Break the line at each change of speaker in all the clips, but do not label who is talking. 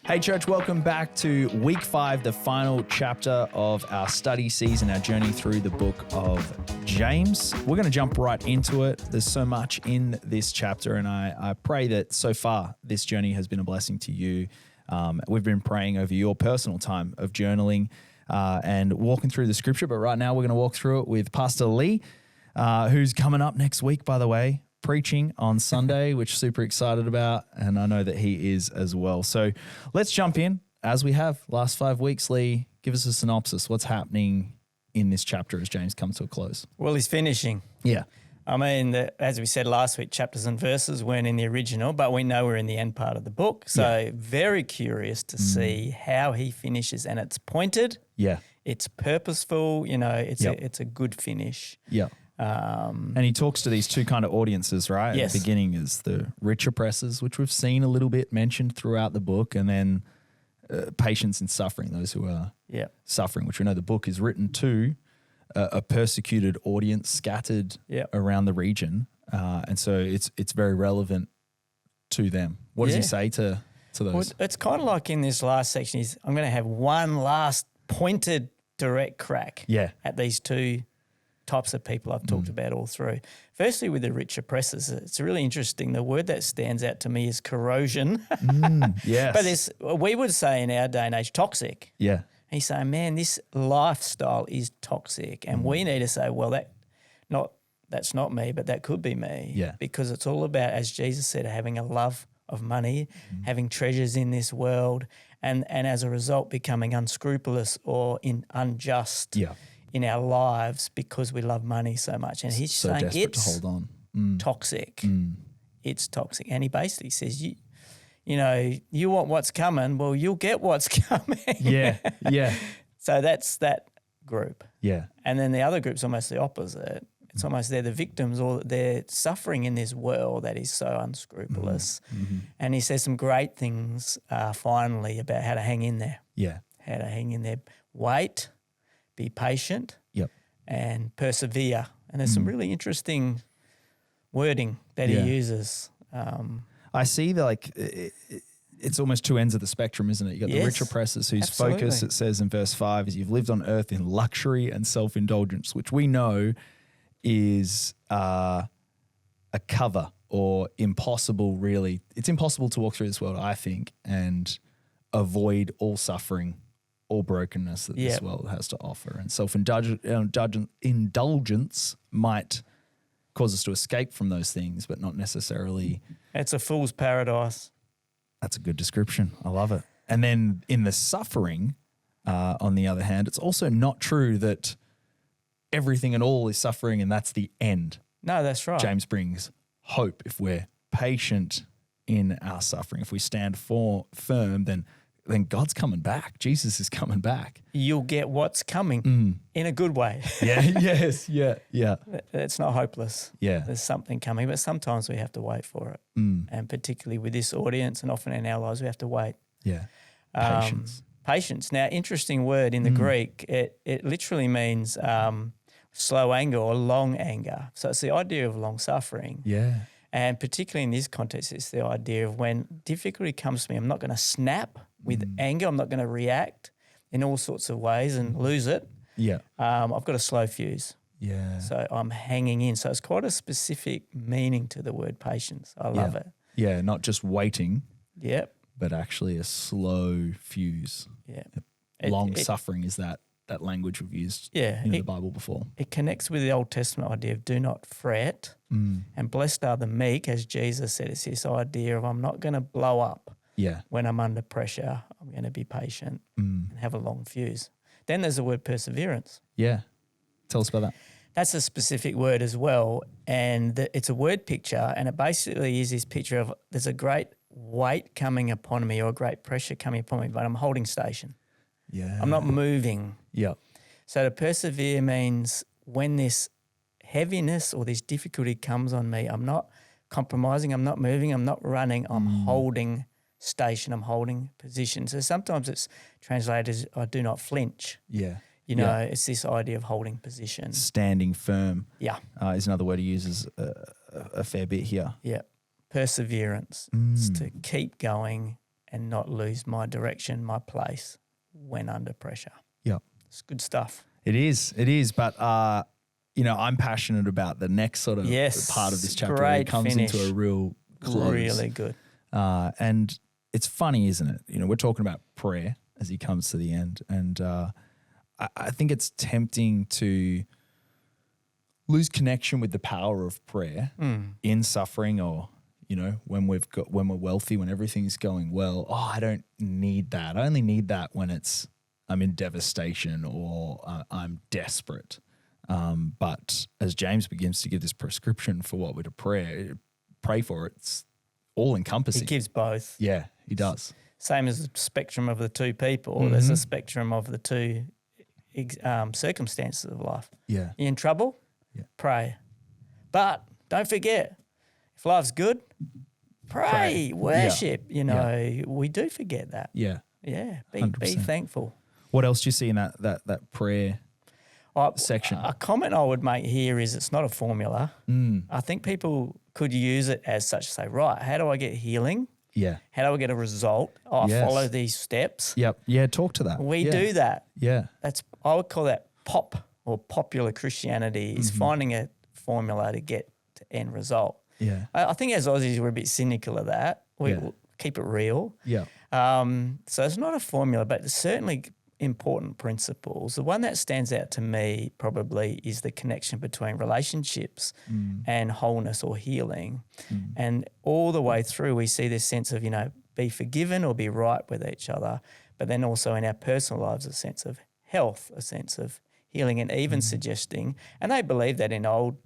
Hey church, welcome back to week 5, the final chapter of our study season, our journey through the book of James. We're going to jump right into it. There's so much in this chapter, and I pray that so far this journey has been a blessing to you. We've been praying over your personal time of journaling and walking through the scripture, but right now we're going to walk through it with Pastor Lee, who's coming up next week, by the way, preaching on Sunday, which super excited about, and I know that he is as well. So let's jump in as we have last 5 weeks. Lee, give us a synopsis. What's happening in this chapter as James comes to a close?
Well, he's finishing.
Yeah.
I mean, as we said last week, chapters and verses weren't in the original, but we know we're in the end part of the book. So very curious to see how he finishes, and it's pointed.
Yeah.
It's purposeful. You know, it's a good finish.
Yeah. And he talks to these two kind of audiences, right?
Yes.
At the beginning is the rich oppressors, which we've seen a little bit mentioned throughout the book, and then patients in suffering, those who are suffering, which we know the book is written to a persecuted audience scattered around the region. And so it's very relevant to them. What does he say to those?
Well, it's kind of like in this last section, I'm going to have one last pointed direct crack at these two types of people I've talked about all through. Firstly, with the rich oppressors, it's really interesting. The word that stands out to me is corrosion.
Yes.
But we would say in our day and age, toxic.
Yeah.
He's saying, man, this lifestyle is toxic. And we need to say, well, that's not me, but that could be me.
Yeah.
Because it's all about, as Jesus said, having a love of money, having treasures in this world, and as a result becoming unscrupulous or unjust in our lives because we love money so much. And he's
so
saying
desperate
it's
to hold on.
Toxic. It's toxic. And he basically says, you want what's coming, well, you'll get what's coming.
Yeah.
So that's that group.
Yeah.
And then the other group's almost the opposite. It's almost they're the victims, or they're suffering in this world that is so unscrupulous. And he says some great things finally about how to hang in there.
Yeah.
How to hang in there. Wait, be patient, and persevere. And there's some really interesting wording that he uses.
I see that it's almost two ends of the spectrum, isn't it? You got the rich oppressors whose focus, it says in verse 5, is you've lived on earth in luxury and self-indulgence, which we know is a cover or impossible, really. It's impossible to walk through this world, I think, and avoid all suffering, all brokenness that this world has to offer. And self-indulgence might cause us to escape from those things, but not necessarily.
It's a fool's paradise.
That's a good description. I love it. And then in the suffering, on the other hand, it's also not true that everything and all is suffering and that's the end.
No, that's right.
James brings hope. If we're patient in our suffering, if we stand firm, then God's coming back. Jesus is coming back.
You'll get what's coming in a good way.
Yes.
It's not hopeless.
Yeah.
There's something coming, but sometimes we have to wait for it. And particularly with this audience and often in our lives, we have to wait.
Yeah. Patience.
Patience. Now, interesting word in the Greek. It literally means slow anger or long anger. So it's the idea of long suffering.
Yeah.
And particularly in this context, it's the idea of when difficulty comes to me, I'm not going to snap with anger. I'm not going to react in all sorts of ways and lose it.
Yeah.
I've got a slow fuse.
Yeah.
So I'm hanging in. So it's quite a specific meaning to the word patience. I love it.
Yeah, not just waiting.
Yep.
But actually a slow fuse.
Yeah.
Long suffering is that language we've used in the Bible before.
It connects with the Old Testament idea of do not fret and blessed are the meek, as Jesus said. It's this idea of I'm not going to blow up when I'm under pressure. I'm going to be patient and have a long fuse. Then there's the word perseverance.
Yeah. Tell us about that.
That's a specific word as well, and it's a word picture, and it basically is this picture of there's a great weight coming upon me or a great pressure coming upon me, but I'm holding station.
Yeah.
I'm not moving.
Yeah.
So to persevere means when this heaviness or this difficulty comes on me, I'm not compromising, I'm not moving, I'm not running, I'm holding station, I'm holding position. So sometimes it's translated as I do not flinch.
Yeah.
It's this idea of holding position.
Standing firm.
Yeah.
Is another word he uses a fair bit here.
Yeah. Perseverance. It's to keep going and not lose my direction, my place when under pressure.
Yeah.
It's good stuff.
It is. But, I'm passionate about the next sort of part of this chapter where it comes into a real close.
Really good.
And it's funny, isn't it? We're talking about prayer as he comes to the end. And I think it's tempting to lose connection with the power of prayer in suffering, or when we're wealthy, when everything's going well. Oh, I don't need that. I only need that when I'm in devastation or I'm desperate. But as James begins to give this prescription for what we're to pray for, it's all encompassing.
He gives both.
Yeah, he does.
Same as the spectrum of the two people. There's a spectrum of the two circumstances of life.
Yeah.
You're in trouble?
Yeah.
Pray. But don't forget, if life's good, pray. Worship. We do forget that.
Yeah.
Yeah. Be
100%.
thankful.
What else do you see in that prayer section?
A comment I would make here is it's not a formula. I think people could use it as such, say, right, how do I get healing?
Yeah.
How do I get a result? I follow these steps.
Yep. Yeah, talk to that.
We do that.
Yeah.
I would call that pop or popular Christianity is finding a formula to get to end result.
Yeah.
I think as Aussies we're a bit cynical of that. We keep it real.
Yeah.
So it's not a formula, but it's certainly important principles. The one that stands out to me probably is the connection between relationships and wholeness or healing. And all the way through we see this sense of, be forgiven or be right with each other, but then also in our personal lives a sense of health, a sense of healing, and even suggesting, and they believe that in Old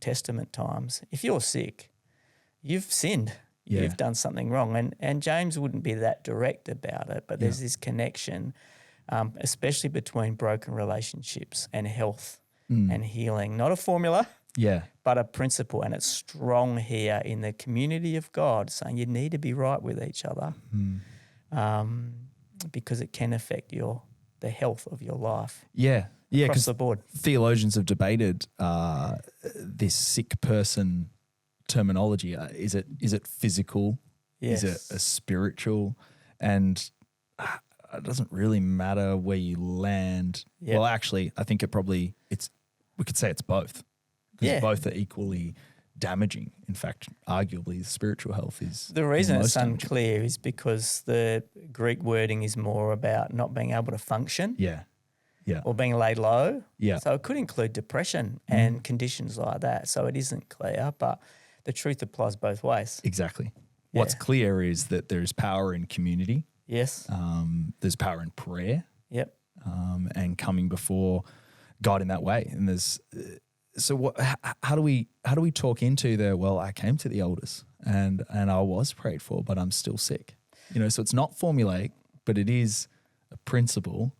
Testament times, if you're sick, you've sinned.
Yeah.
You've done something wrong. And James wouldn't be that direct about it, but there's this connection, especially between broken relationships and health and healing. Not a formula, but a principle. And it's strong here in the community of God, saying you need to be right with each other because it can affect the health of your life.
Yeah. Yeah,
across the board.
Theologians have debated this sick person terminology. Is it physical?
Yes.
Is it a spiritual? And it doesn't really matter where you land.
Yep.
Well, actually, I think we could say it's both. Because both are equally damaging. In fact, arguably, spiritual health is
the reason it's
damaging.
unclear is because the Greek wording is more about not being able to function.
Yeah.
Or being laid low.
Yeah.
So it could include depression and conditions like that. So it isn't clear, but the truth applies both ways.
Exactly. What's clear is that there's power in community.
Yes.
There's power in prayer.
Yep.
And coming before God in that way. And there's how do we talk into well, I came to the elders and I was prayed for, but I'm still sick. So it's not formulaic, but it is a principle.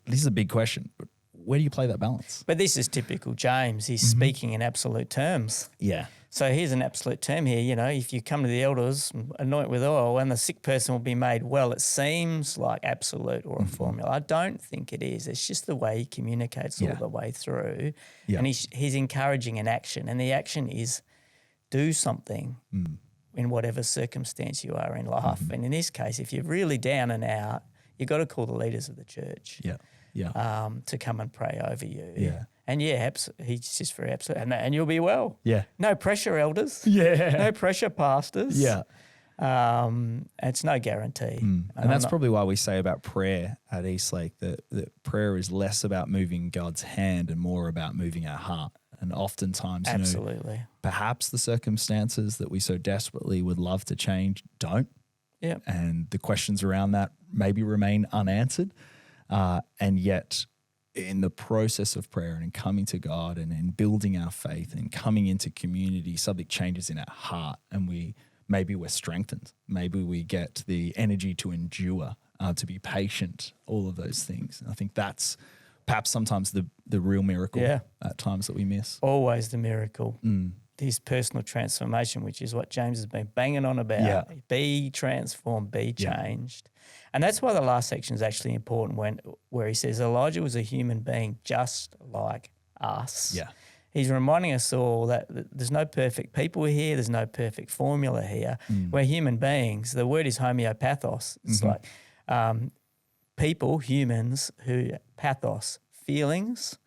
This is a big question, but where do you play that balance?
But this is typical James. He's speaking in absolute terms.
Yeah.
So here's an absolute term here. If you come to the elders, anoint with oil, and the sick person will be made well, it seems like absolute or a formula. I don't think it is. It's just the way he communicates all the way through.
Yeah.
And he's encouraging an action, and the action is do something in whatever circumstance you are in life. And in this case, if you're really down and out, you've got to call the leaders of the church to come and pray over you.
Yeah.
And he's just very absolute. And you'll be well.
Yeah.
No pressure, elders.
Yeah.
No pressure, pastors.
Yeah.
It's no guarantee.
And that's probably why we say about prayer at Eastlake that prayer is less about moving God's hand and more about moving our heart. And oftentimes,
absolutely,
perhaps the circumstances that we so desperately would love to change don't.
Yeah.
And the questions around that maybe remain unanswered. And yet in the process of prayer and in coming to God and in building our faith and coming into community, something changes in our heart and we're strengthened. Maybe we get the energy to endure, to be patient, all of those things. And I think that's perhaps sometimes the real miracle at times that we miss.
Always the miracle. This personal transformation, which is what James has been banging on about.
Yeah.
Be transformed, be changed. And that's why the last section is actually important where he says Elijah was a human being just like us.
Yeah.
he's reminding us all that there's no perfect people here. There's no perfect formula here. We're human beings. The word is homeopathos. It's like people, humans, who pathos, feelings,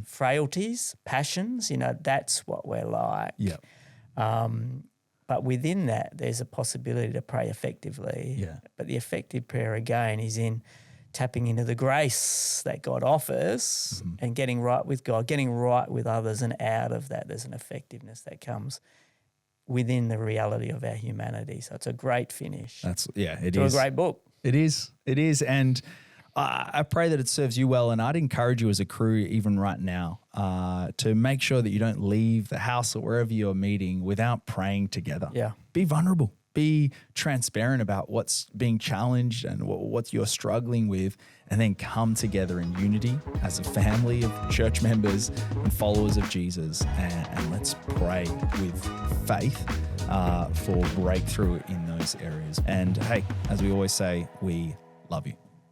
frailties, passions. That's what we're like.
Yeah.
But within that, there's a possibility to pray effectively.
Yeah.
But the effective prayer, again, is in tapping into the grace that God offers and getting right with God, getting right with others, and out of that there's an effectiveness that comes within the reality of our humanity. So it's a great finish.
It is
a great book.
It is. And I pray that it serves you well, and I'd encourage you as a crew, even right now, to make sure that you don't leave the house or wherever you're meeting without praying together.
Yeah.
Be vulnerable. Be transparent about what's being challenged and what you're struggling with, and then come together in unity as a family of church members and followers of Jesus, and let's pray with faith for breakthrough in those areas. And hey, as we always say, we love you.